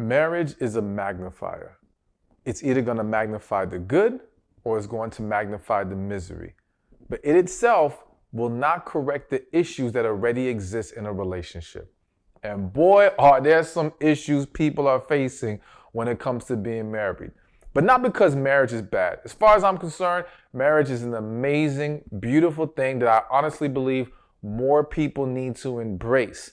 Marriage is a magnifier. It's either going to magnify the good or it's going to magnify the misery. But it itself will not correct the issues that already exist in a relationship. And boy, are there some issues people are facing when it comes to being married. But not because marriage is bad. As far as I'm concerned, marriage is an amazing, beautiful thing that I honestly believe more people need to embrace.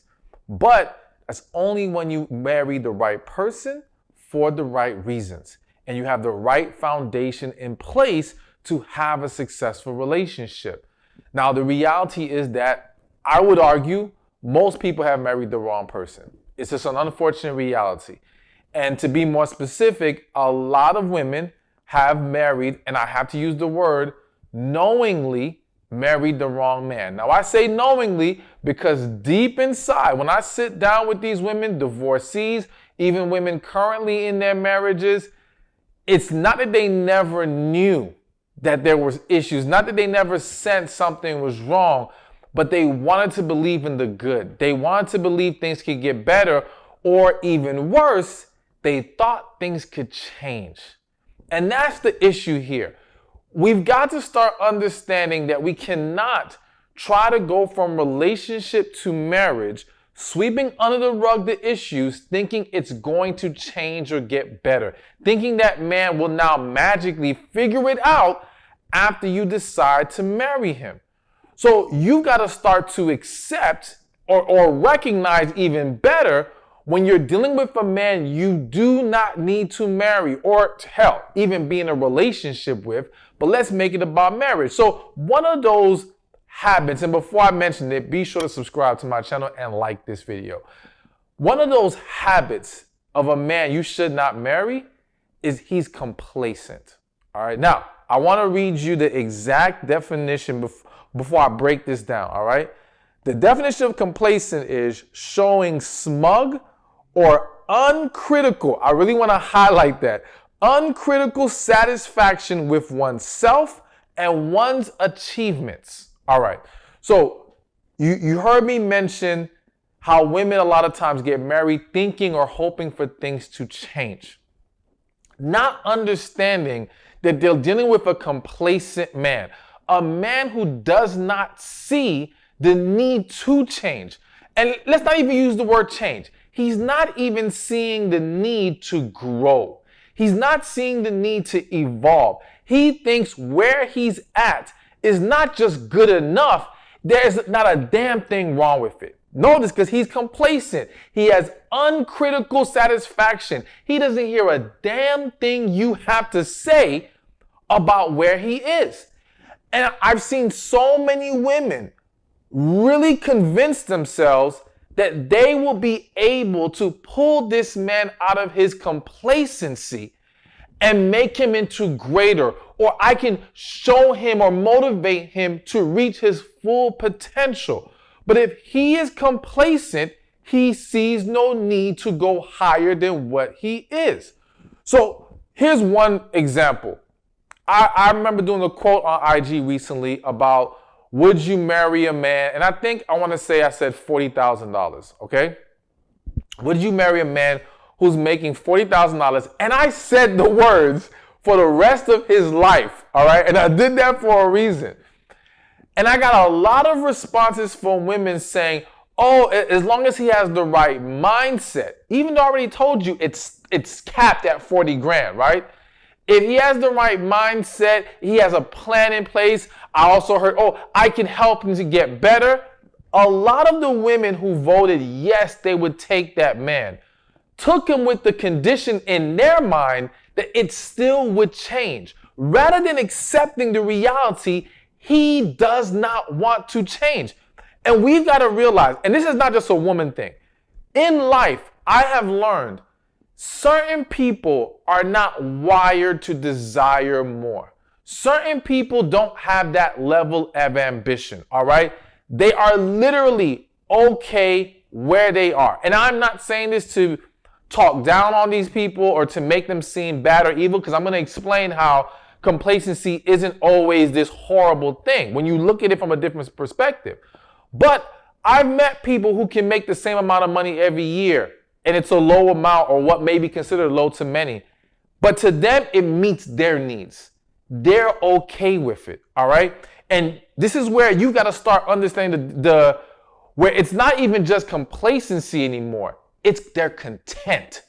But that's only when you marry the right person for the right reasons. And you have the right foundation in place to have a successful relationship. Now, the reality is that I would argue most people have married the wrong person. It's just an unfortunate reality. And to be more specific, a lot of women have married, and I have to use the word, knowingly married the wrong man. Now, I say knowingly because deep inside, when I sit down with these women, divorcees, even women currently in their marriages, it's not that they never knew that there was issues, not that they never sensed something was wrong, but they wanted to believe in the good. They wanted to believe things could get better, or even worse, they thought things could change. And that's the issue here. We've got to start understanding that we cannot try to go from relationship to marriage, sweeping under the rug the issues, thinking it's going to change or get better, thinking that man will now magically figure it out after you decide to marry him. So you've got to start to accept or recognize even better when you're dealing with a man you do not need to marry or hell, even be in a relationship with, but let's make it about marriage. So one of those habits, and before I mention it, be sure to subscribe to my channel and like this video. One of those habits of a man you should not marry is he's complacent. All right. Now, I want to read you the exact definition before I break this down. All right. The definition of complacent is showing smug or uncritical. I really want to highlight that. Uncritical satisfaction with oneself and one's achievements. All right. So you heard me mention how women a lot of times get married thinking or hoping for things to change, not understanding that they're dealing with a complacent man, a man who does not see the need to change. And let's not even use the word change. He's not even seeing the need to grow. He's not seeing the need to evolve. He thinks where he's at is not just good enough. There's not a damn thing wrong with it. Notice, because he's complacent. He has uncritical satisfaction. He doesn't hear a damn thing you have to say about where he is. And I've seen so many women really convince themselves that they will be able to pull this man out of his complacency and make him into greater, or I can show him or motivate him to reach his full potential. But if he is complacent, he sees no need to go higher than what he is. So here's one example. I remember doing a quote on IG recently about, would you marry a man? And I said $40,000, okay? Would you marry a man who's making $40,000? And I said the words for the rest of his life, all right? And I did that for a reason. And I got a lot of responses from women saying, oh, as long as he has the right mindset, even though I already told you it's capped at 40 grand, right? If he has the right mindset, he has a plan in place. I also heard, oh, I can help him to get better. A lot of the women who voted yes, they would take that man, took him with the condition in their mind that it still would change. Rather than accepting the reality, he does not want to change. And we've got to realize, and this is not just a woman thing. In life, I have learned certain people are not wired to desire more. Certain people don't have that level of ambition, all right? They are literally okay where they are. And I'm not saying this to talk down on these people or to make them seem bad or evil, because I'm going to explain how complacency isn't always this horrible thing when you look at it from a different perspective. But I've met people who can make the same amount of money every year and it's a low amount or what may be considered low to many. But to them, it meets their needs. They're okay with it, all right? And this is where you got to start understanding where it's not even just complacency anymore. It's they're content.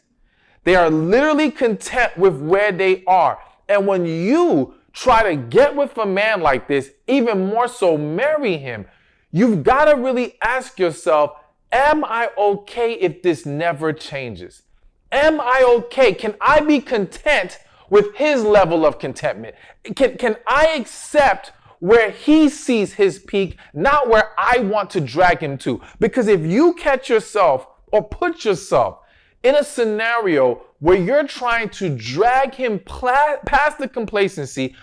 They are literally content with where they are. And when you try to get with a man like this, even more so marry him, you've got to really ask yourself, am I okay if this never changes? Am I okay? Can I be content with his level of contentment? Can I accept where he sees his peak, not where I want to drag him to? Because if you catch yourself or put yourself in a scenario where you're trying to drag him past the complacency,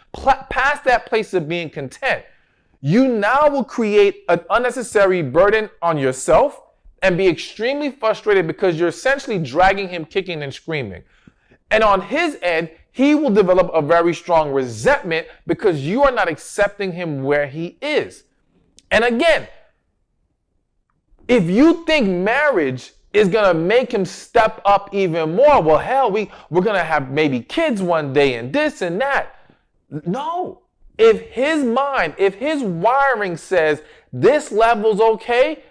past that place of being content, you now will create an unnecessary burden on yourself and be extremely frustrated because you're essentially dragging him kicking and screaming. And on his end, he will develop a very strong resentment because you are not accepting him where he is. And again, if you think marriage is going to make him step up even more, well, hell, we're going to have maybe kids one day and this and that. No. If his mind, if his wiring says this level's okay,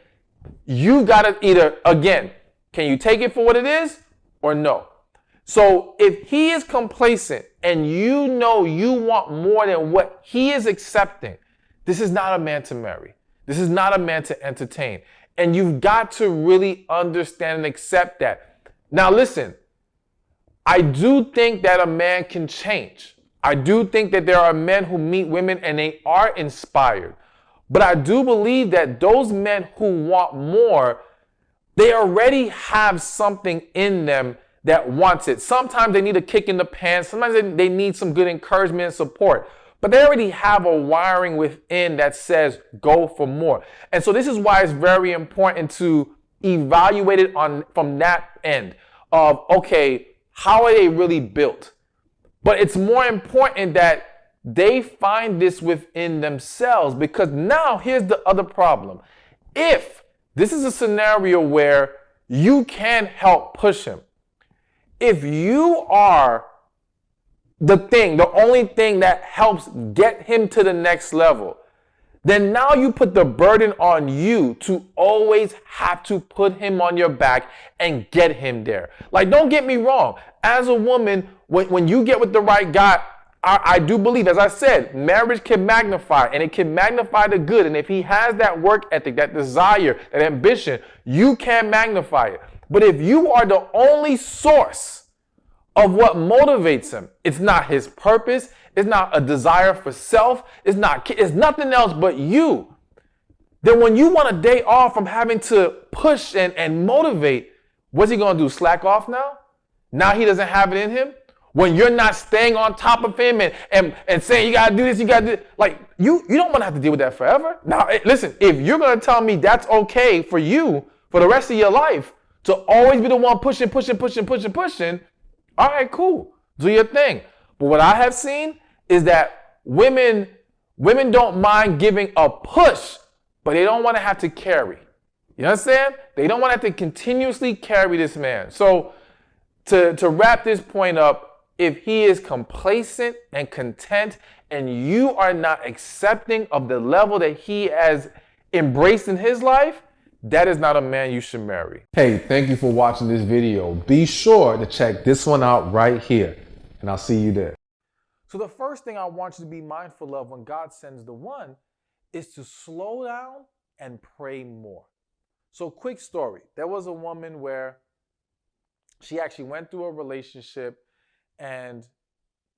you got to either, again, can you take it for what it is or no? So if he is complacent and you know you want more than what he is accepting, this is not a man to marry. This is not a man to entertain. And you've got to really understand and accept that. Now listen, I do think that a man can change. I do think that there are men who meet women and they are inspired. But I do believe that those men who want more, they already have something in them that wants it. Sometimes they need a kick in the pants. Sometimes they need some good encouragement and support. But they already have a wiring within that says go for more. And so this is why it's very important to evaluate it from that end of, okay, how are they really built? But it's more important that they find this within themselves, because now here's the other problem. If this is a scenario where you can help push him, if you are the only thing that helps get him to the next level, then now you put the burden on you to always have to put him on your back and get him there. Like, don't get me wrong. As a woman, when you get with the right guy, I do believe, as I said, marriage can magnify, and it can magnify the good. And if he has that work ethic, that desire, that ambition, you can magnify it. But if you are the only source of what motivates him, it's not his purpose, it's not a desire for self, it's nothing else but you, then when you want a day off from having to push and motivate, what's he going to do, slack off now? Now he doesn't have it in him? When you're not staying on top of him and saying, you got to do this, you got to do this. Like, you don't want to have to deal with that forever. Now, listen, if you're going to tell me that's okay for you for the rest of your life to always be the one pushing, all right, cool. Do your thing. But what I have seen is that women don't mind giving a push, but they don't want to have to carry. You understand? They don't want to have to continuously carry this man. So to wrap this point up, if he is complacent and content and you are not accepting of the level that he has embraced in his life, that is not a man you should marry. Hey, thank you for watching this video. Be sure to check this one out right here, and I'll see you there. So the first thing I want you to be mindful of when God sends the one is to slow down and pray more. So quick story. There was a woman where she actually went through a relationship and